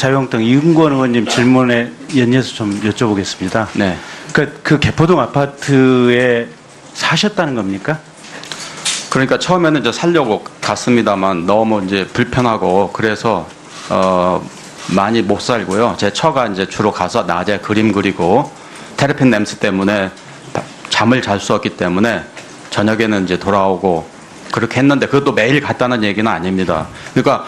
자유한국당 이은권 의원님 질문에 연이어서 좀 여쭤보겠습니다. 네. 그 개포동 아파트에 사셨다는 겁니까? 그러니까 처음에는 이제 살려고 갔습니다만 너무 이제 불편하고 그래서 많이 못 살고요. 제 처가 이제 주로 가서 낮에 그림 그리고 테레핀 냄새 때문에 잠을 잘 수 없기 때문에 저녁에는 이제 돌아오고 그렇게 했는데 그것도 매일 갔다는 얘기는 아닙니다. 그러니까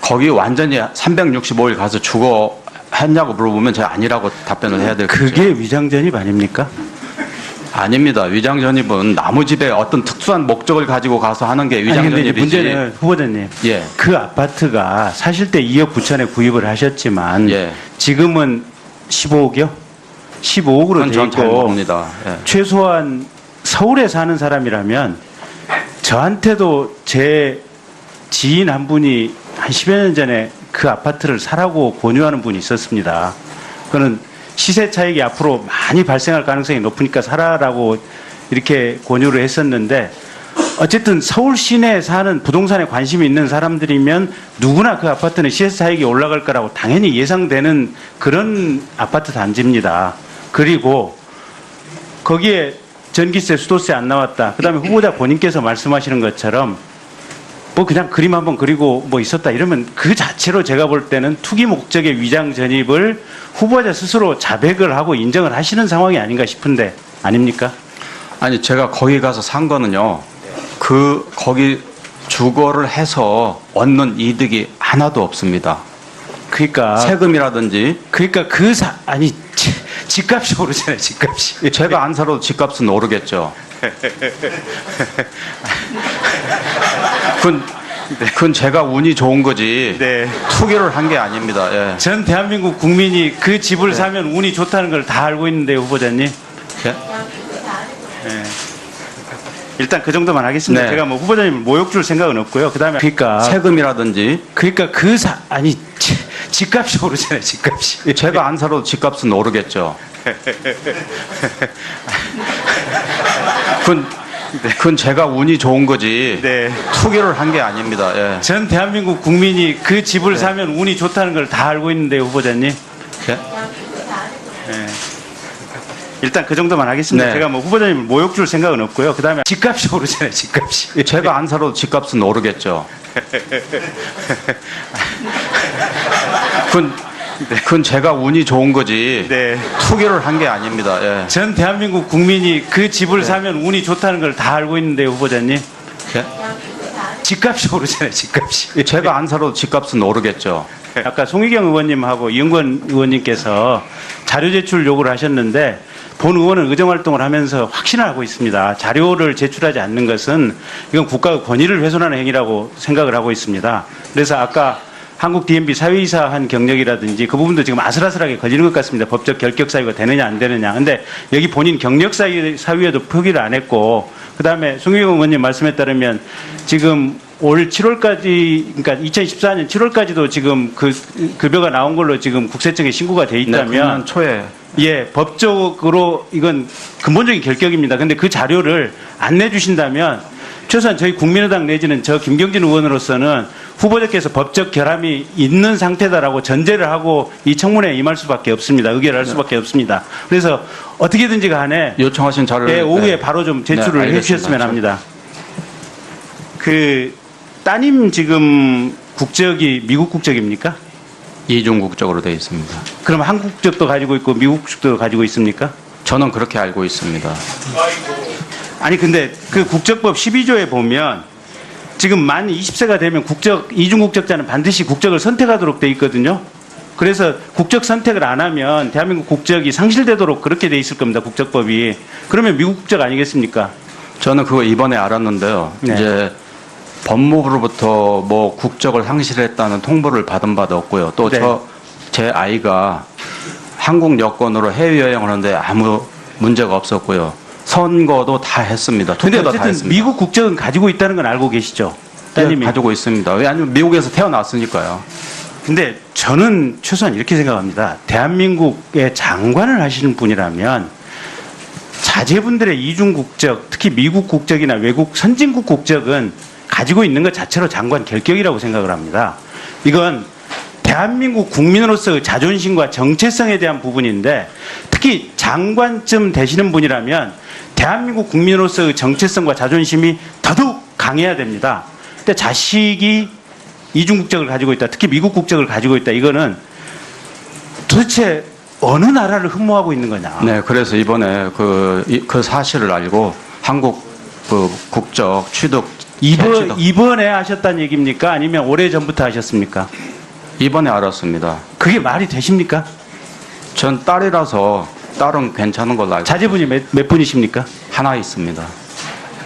거기 완전히 365일 가서 주거 했냐고 물어보면 제가 아니라고 답변을 해야 될 거죠. 그게 위장전입 아닙니까? 아닙니다. 위장전입은 나무집에 어떤 특수한 목적을 가지고 가서 하는 게 위장전입이지. 문제는 후보자님, 예. 그 아파트가 사실 때 2억 9천에 구입을 하셨지만 예. 지금은 15억이요? 15억으로 그건 돼 전 잘 있고 모릅니다. 예. 최소한 서울에 사는 사람이라면 저한테도 제 지인 한 분이 한 10여 년 전에 그 아파트를 사라고 권유하는 분이 있었습니다. 그거는 시세 차익이 앞으로 많이 발생할 가능성이 높으니까 사라라고 이렇게 권유를 했었는데 어쨌든 서울 시내에 사는 부동산에 관심이 있는 사람들이면 누구나 그 아파트는 시세 차익이 올라갈 거라고 당연히 예상되는 그런 아파트 단지입니다. 그리고 거기에 전기세, 수도세 안 나왔다. 그다음에 후보자 본인께서 말씀하시는 것처럼 뭐 그냥 그림 한번 그리고 뭐 있었다 이러면 그 자체로 제가 볼 때는 투기 목적의 위장 전입을 후보자 스스로 자백을 하고 인정을 하시는 상황이 아닌가 싶은데 아닙니까? 아니 제가 거기 가서 산 거는요. 거기 주거를 해서 얻는 이득이 하나도 없습니다. 그러니까 세금이라든지 그러니까 아니 집값이 오르잖아요. 집값이. 제가 안 살아도 집값은 오르겠죠. 그건 제가 운이 좋은 거지. 네. 투기를 한 게 아닙니다. 예. 전 대한민국 국민이 그 집을 사면 운이 좋다는 걸 다 알고 있는데요, 후보자님. 예? 네. 일단 그 정도만 하겠습니다. 네. 제가 뭐 후보자님을 모욕 줄 생각은 없고요. 그다음에 그러니까 세금이라든지 아니 집값이 오르잖아요. 집값이. 제가 안 살아도 집값은 오르겠죠. 그건 제가 운이 좋은 거지. 네. 투기를 한 게 아닙니다. 예. 전 대한민국 국민이 그 집을 사면 운이 좋다는 걸 다 알고 있는데요, 후보자님. 예? 네. 일단 그 정도만 하겠습니다. 네. 제가 뭐 후보자님을 모욕 줄 생각은 없고요. 그다음에 집값이 오르잖아요. 집값이. 제가 안 살아도 집값은 오르겠죠. 그건 제가 운이 좋은 거지. 네. 투기를 한 게 아닙니다. 예. 전 대한민국 국민이 그 집을 사면 운이 좋다는 걸 다 알고 있는데요, 후보자님. 예? 집값이 오르잖아요. 집값이. 제가 안 살아도 집값은 오르겠죠. 아까 송희경 의원님하고 이은권 의원님께서 자료 제출 요구를 하셨는데 본 의원은 의정활동을 하면서 확신을 하고 있습니다. 자료를 제출하지 않는 것은 이건 국가의 권위를 훼손하는 행위라고 생각을 하고 있습니다. 그래서 아까 한국 DMB 사회이사 한 경력이라든지 그 부분도 지금 아슬아슬하게 걸리는 것 같습니다. 법적 결격 사유가 되느냐 안 되느냐. 근데 여기 본인 경력 사유에도 표기를 안 했고 그다음에 송희경 의원님 말씀에 따르면 지금 올 7월까지 그러니까 2014년 7월까지도 지금 그 급여가 나온 걸로 지금 국세청에 신고가 돼 있다면 작년 초에 예, 법적으로 이건 근본적인 결격입니다. 근데 그 자료를 안 내주신다면 최소한 저희 국민의당 내지는 저 김경진 의원으로서는 후보자께서 법적 결함이 있는 상태다라고 전제를 하고 이 청문회에 임할 수밖에 없습니다. 의결할 수밖에 없습니다. 그래서 어떻게든지 간에 요청하신 자료를 예, 오후에 네. 바로 좀 제출을 네, 해주셨으면 합니다. 그 따님 지금 국적이 미국 국적입니까? 이중 국적으로 되어 있습니다. 그럼 한국 국적도 가지고 있고 미국 국적도 가지고 있습니까? 저는 그렇게 알고 있습니다. 아니 근데 그 국적법 12조에 보면 지금 만 20세가 되면 이중 국적자는 반드시 국적을 선택하도록 돼 있거든요. 그래서 국적 선택을 안 하면 대한민국 국적이 상실되도록 그렇게 돼 있을 겁니다. 국적법이. 그러면 미국 국적 아니겠습니까? 저는 그거 이번에 알았는데요. 네. 이제 법무부로부터 뭐 국적을 상실했다는 통보를 받은 바도 없고요. 또 네. 제 아이가 한국 여권으로 해외여행을 하는데 아무 문제가 없었고요. 선거도 다 했습니다. 근데 투표도 다 어쨌든 했습니다. 미국 국적은 가지고 있다는 건 알고 계시죠? 따님이. 네, 가지고 있습니다. 왜냐하면 미국에서 태어났으니까요. 근데 저는 최소한 이렇게 생각합니다. 대한민국의 장관을 하시는 분이라면 자제분들의 이중 국적, 특히 미국 국적이나 외국 선진국 국적은 가지고 있는 것 자체로 장관 결격이라고 생각을 합니다. 이건 대한민국 국민으로서의 자존심과 정체성에 대한 부분인데 특히 장관쯤 되시는 분이라면 대한민국 국민으로서의 정체성과 자존심이 더더욱 강해야 됩니다. 근데 자식이 이중 국적을 가지고 있다, 특히 미국 국적을 가지고 있다, 이거는 도대체 어느 나라를 흠모하고 있는 거냐? 네, 그래서 이번에 그 사실을 알고 한국 그 국적 취득 이번에 하셨다는 얘기입니까? 아니면 오래 전부터 하셨습니까? 이번에 알았습니다. 그게 말이 되십니까? 전 딸이라서 딸은 괜찮은 걸로 알고 자제분이 몇 분이십니까? 하나 있습니다.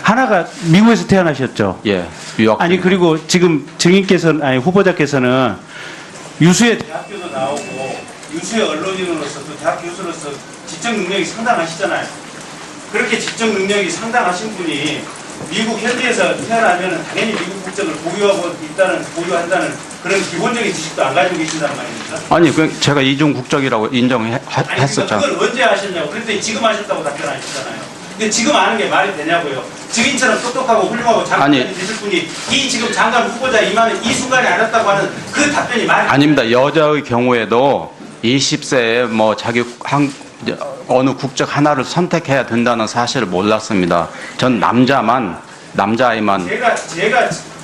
하나가 미국에서 태어나셨죠? 예, 유학. 아니 그리고 지금 증인께서는, 아니 후보자께서는 유수의 대학교도 나오고 유수의 언론인으로서 또 대학 교수로서 지적 능력이 상당하시잖아요. 그렇게 지적 능력이 상당하신 분이 미국 현지에서 태어나면 당연히 미국 국적을 보유한다는 그런 기본적인 지식도 안 가지고 계신단 말입니까? 아니, 그 제가 이중 국적이라고 인정했었잖아요. 그걸 언제 하셨냐고. 그랬더니 지금 하셨다고 답변하셨잖아요. 근데 지금 아는 게 말이 되냐고요. 증인처럼 똑똑하고 훌륭하고 장관이 되실 분이 이 지금 장관 후보자 임하는 이 순간에 알았다고 하는 그 답변이 말이 아닙니다. 여자의 경우에도 20세에 뭐 자기 어느 국적 하나를 선택해야 된다는 사실을 몰랐습니다. 전 남자아이만.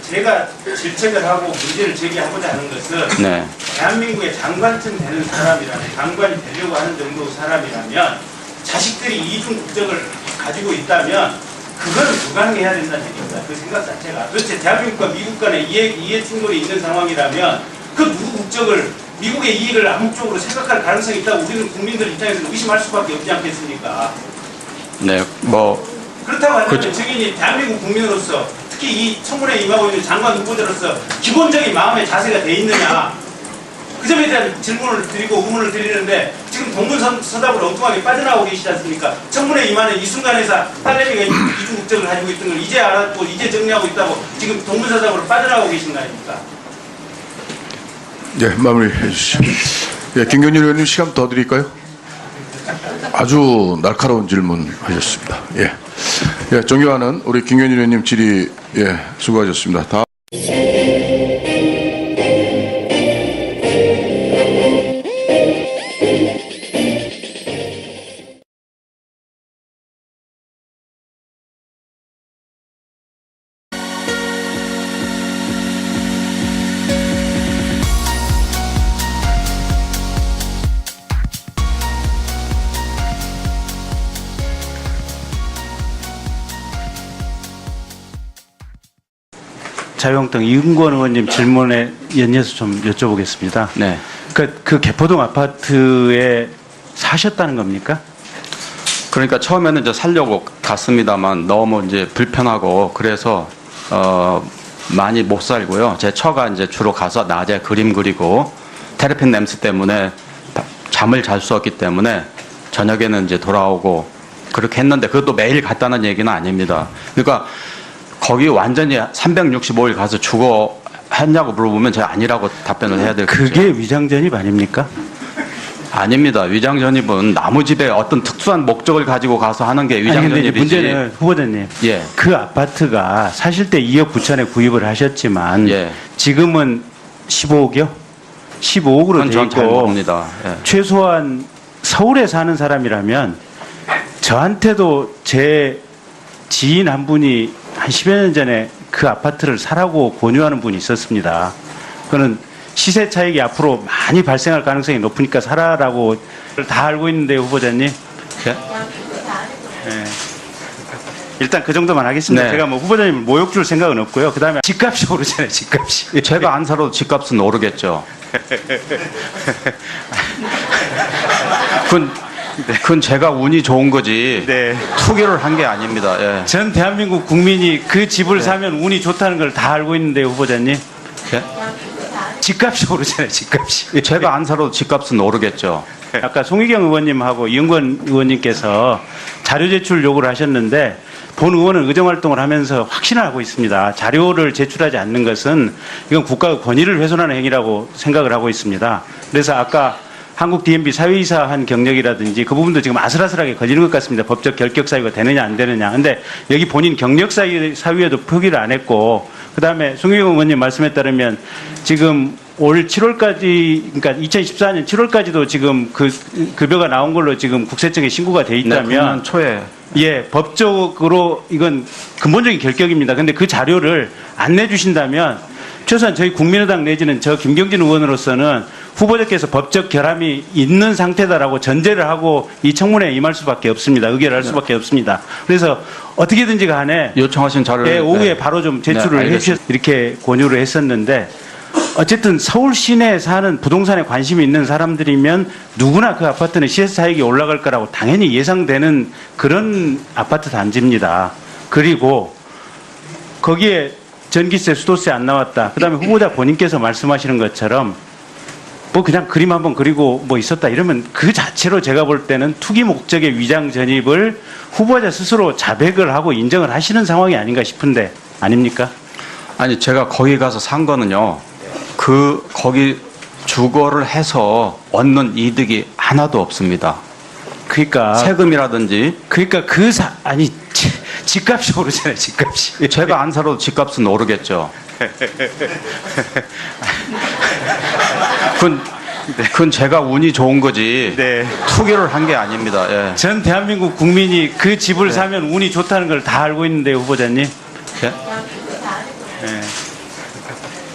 제가 질책을 하고 문제를 제기하고자 하는 것은 네. 대한민국의 장관쯤 되는 사람이라면, 장관이 되려고 하는 정도 사람이라면 자식들이 이중 국적을 가지고 있다면 그거는 불가능해야 된다는 얘기입니다. 그 생각 자체가. 도대체 대한민국과 미국 간의 이해 충돌이 있는 상황이라면 그 누구 국적을 미국의 이익을 암묵적으로 생각할 가능성이 있다고 우리는 국민들 입장에서는 의심할 수밖에 없지 않겠습니까? 네, 뭐 그렇다고 한다면 증인이 대한민국 국민으로서 특히 이 청문회에 임하고 있는 장관 후보자로서 기본적인 마음의 자세가 돼 있느냐, 그 점에 대한 질문을 드리고 의문을 드리는데 지금 동문서답으로 엉뚱하게 빠져나오고 계시지 않습니까? 청문회에 임하는 이 순간에서 딸내미가 이중 국적을 가지고 있던 걸 이제 알았고 이제 정리하고 있다고 지금 동문서답으로 빠져나오고 계신 거 아닙니까? 네, 마무리해 주시죠. 예, 김경진 의원님 시간 더 드릴까요? 아주 날카로운 질문 하셨습니다. 예. 예, 존경하는 우리 김경진 의원님 질의, 예, 수고하셨습니다. 다음. 자유한국당 이은권 의원님 질문에 연이어서 좀 여쭤보겠습니다. 네. 그 개포동 아파트에 사셨다는 겁니까? 그러니까 처음에는 이제 살려고 갔습니다만 너무 이제 불편하고 그래서 많이 못 살고요. 제 처가 이제 주로 가서 낮에 그림 그리고 테레핀 냄새 때문에 잠을 잘 수 없기 때문에 저녁에는 이제 돌아오고 그렇게 했는데 그것도 매일 갔다는 얘기는 아닙니다. 그러니까 거기 완전히 365일 가서 주거 했냐고 물어보면 제가 아니라고 답변을 해야 될 거죠. 그게 위장전입 아닙니까? 아닙니다. 위장전입은 나무집에 어떤 특수한 목적을 가지고 가서 하는 게 위장전입이지. 문제는 후보자님, 예. 그 아파트가 사실 때 2억 9천에 구입을 하셨지만 예. 지금은 15억이요? 15억으로 그건 돼 전 잘 있고 모릅니다. 예. 최소한 서울에 사는 사람이라면 저한테도 제 지인 한 분이 한 10여 년 전에 그 아파트를 사라고 권유하는 분이 있었습니다. 그거는 시세 차익이 앞으로 많이 발생할 가능성이 높으니까 사라라고 다 알고 있는데 후보자님. 예? 네. 일단 그 정도만 하겠습니다. 네. 제가 뭐 후보자님을 모욕 줄 생각은 없고요. 그 다음에 집값이 오르잖아요, 집값이. 제가 안 살아도 집값은 오르겠죠. 그건 제가 운이 좋은 거지. 네. 투기를 한 게 아닙니다. 예. 전 대한민국 국민이 그 집을 사면 운이 좋다는 걸 다 알고 있는데 후보자님. 예? 집값이 오르잖아요, 집값이. 제가 안 살아도 집값은 오르겠죠. 아까 송희경 의원님하고 이은권 의원님께서 자료 제출 요구를 하셨는데 본 의원은 의정활동을 하면서 확신을 하고 있습니다. 자료를 제출하지 않는 것은 이건 국가의 권위를 훼손하는 행위라고 생각을 하고 있습니다. 그래서 아까 한국 DMB 사회이사 한 경력이라든지 그 부분도 지금 아슬아슬하게 걸리는 것 같습니다. 법적 결격 사유가 되느냐 안 되느냐. 근데 여기 본인 경력 사유에도 표기를 안 했고 그다음에 송희경 의원님 말씀에 따르면 지금 올 7월까지, 그러니까 2014년 7월까지도 지금 그 급여가 나온 걸로 지금 국세청에 신고가 돼 네, 있다면 금년 초에 예, 법적으로 이건 근본적인 결격입니다. 근데 그 자료를 안 내주신다면 최소한 저희 국민의당 내지는 저 김경진 의원으로서는 후보자께서 법적 결함이 있는 상태다라고 전제를 하고 이 청문회에 임할 수밖에 없습니다. 의결할 수밖에 없습니다. 그래서 어떻게든지 간에 요청하신 자료를 예, 오후에 네. 바로 좀 네, 제출을 알겠습니다. 해주셔서 이렇게 권유를 했었는데 어쨌든 서울 시내에 사는 부동산에 관심이 있는 사람들이면 누구나 그 아파트는 시세 차익이 올라갈 거라고 당연히 예상되는 그런 아파트 단지입니다. 그리고 거기에 전기세, 수도세 안 나왔다. 그다음에 후보자 본인께서 말씀하시는 것처럼 뭐 그냥 그림 한번 그리고 뭐 있었다 이러면 그 자체로 제가 볼 때는 투기 목적의 위장 전입을 후보자 스스로 자백을 하고 인정을 하시는 상황이 아닌가 싶은데 아닙니까? 아니 제가 거기 가서 산 거는요. 거기 주거를 해서 얻는 이득이 하나도 없습니다. 그러니까 세금이라든지 그러니까 아니 집값이 오르잖아요. 집값이. 제가 안 살아도 집값은 오르겠죠. 그건 제가 운이 좋은 거지. 네. 투기를 한 게 아닙니다. 예. 전 대한민국 국민이 그 집을 네. 사면 운이 좋다는 걸 다 알고 있는데요, 후보자님. 예? 네.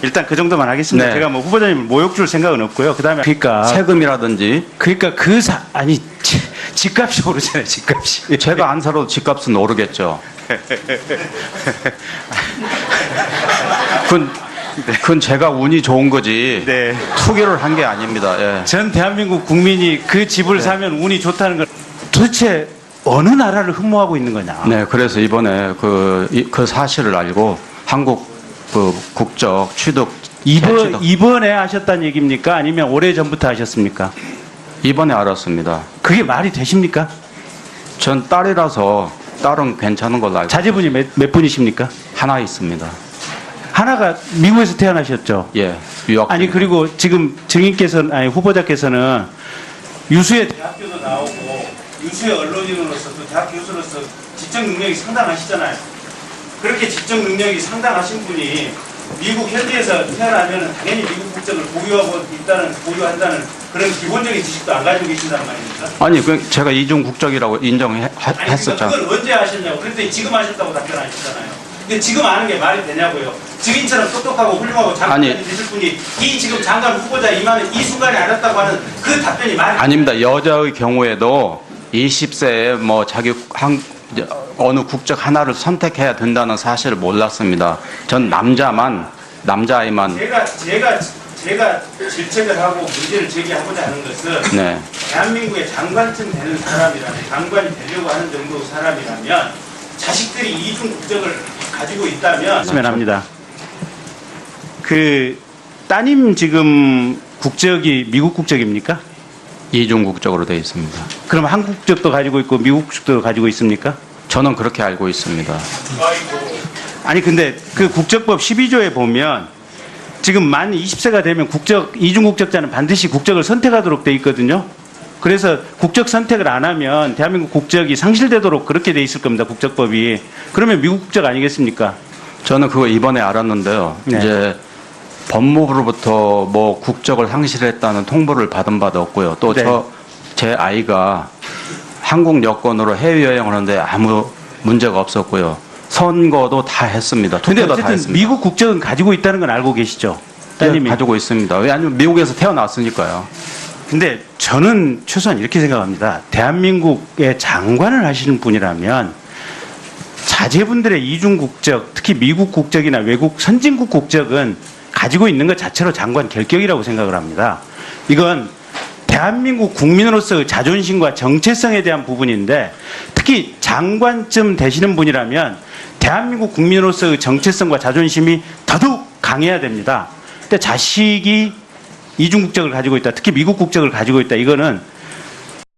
일단 그 정도만 하겠습니다. 네. 제가 뭐 후보자님을 모욕 줄 생각은 없고요. 그다음에 세금이라든지 그러니까 아니 집값이 오르잖아요. 집값이. 제가 안 살아도 집값은 오르겠죠. 그건 제가 운이 좋은 거지. 네. 투기를 한 게 아닙니다. 예. 전 대한민국 국민이 그 집을 사면 운이 좋다는 걸 도대체 어느 나라를 흠모하고 있는 거냐? 네, 그래서 이번에 그 사실을 알고 한국 그 국적 취득 이번에 하셨다는 얘기입니까? 아니면 오래 전부터 하셨습니까? 이번에 알았습니다. 그게 말이 되십니까? 전 딸이라서 딸은 괜찮은 걸로 알고 자제분이 몇 분이십니까? 하나 있습니다. 하나가 미국에서 태어나셨죠? 예, 유학. 아니 그리고 지금 후보자께서는 유수의 대학교도 나오고 유수의 언론인으로서 또 대학 교수로서 지적 능력이 상당하시잖아요. 그렇게 지적 능력이 상당하신 분이 미국 현지에서 태어나면 당연히 미국 국적을 보유한다는 그런 기본적인 지식도 안 가지고 계신단 말입니까? 아니 제가 이중 국적이라고 인정했었잖아요. 그걸 언제 하셨냐고. 그런데 지금 하셨다고 답변하셨잖아요. 근데 지금 아는 게 말이 되냐고요. 증인처럼 똑똑하고 훌륭하고 장관이 되실 분이 이 지금 장관 후보자 임하는 이 순간에 알았다고 하는 그 답변이 말이 아닙니다. 여자의 경우에도 20세에 뭐 자기 어느 국적 하나를 선택해야 된다는 사실을 몰랐습니다. 전 남자아이만. 제가 질책을 하고 문제를 제기하고자 하는 것은 네. 대한민국의 장관쯤 되는 사람이라면 장관이 되려고 하는 정도 사람이라면 자식들이 이중 국적을 가지고 있다면 합니다. 그 따님 지금 국적이 미국 국적입니까? 이중 국적으로 되어 있습니다. 그럼 한국 국적도 가지고 있고 미국 국적도 가지고 있습니까? 저는 그렇게 알고 있습니다. 아니 근데 그 국적법 12조에 보면 지금 만 20세가 되면 이중 국적자는 반드시 국적을 선택하도록 돼 있거든요. 그래서 국적 선택을 안 하면 대한민국 국적이 상실되도록 그렇게 돼 있을 겁니다. 국적법이. 그러면 미국 국적 아니겠습니까? 저는 그거 이번에 알았는데요. 네. 이제 법무부로부터 뭐 국적을 상실했다는 통보를 받은 바도 없고요. 또 네. 제 아이가 한국 여권으로 해외여행을 하는데 아무 문제가 없었고요. 선거도 다 했습니다. 근데 투표도 다 어쨌든 했습니다. 미국 국적은 가지고 있다는 건 알고 계시죠? 네, 따님이. 가지고 있습니다. 왜냐하면 미국에서 태어났으니까요. 근데 저는 최소한 이렇게 생각합니다. 대한민국의 장관을 하시는 분이라면 자제분들의 이중 국적, 특히 미국 국적이나 외국 선진국 국적은 가지고 있는 것 자체로 장관 결격이라고 생각을 합니다. 이건 대한민국 국민으로서의 자존심과 정체성에 대한 부분인데 특히 장관쯤 되시는 분이라면 대한민국 국민으로서의 정체성과 자존심이 더더욱 강해야 됩니다. 근데 자식이 이중 국적을 가지고 있다, 특히 미국 국적을 가지고 있다, 이거는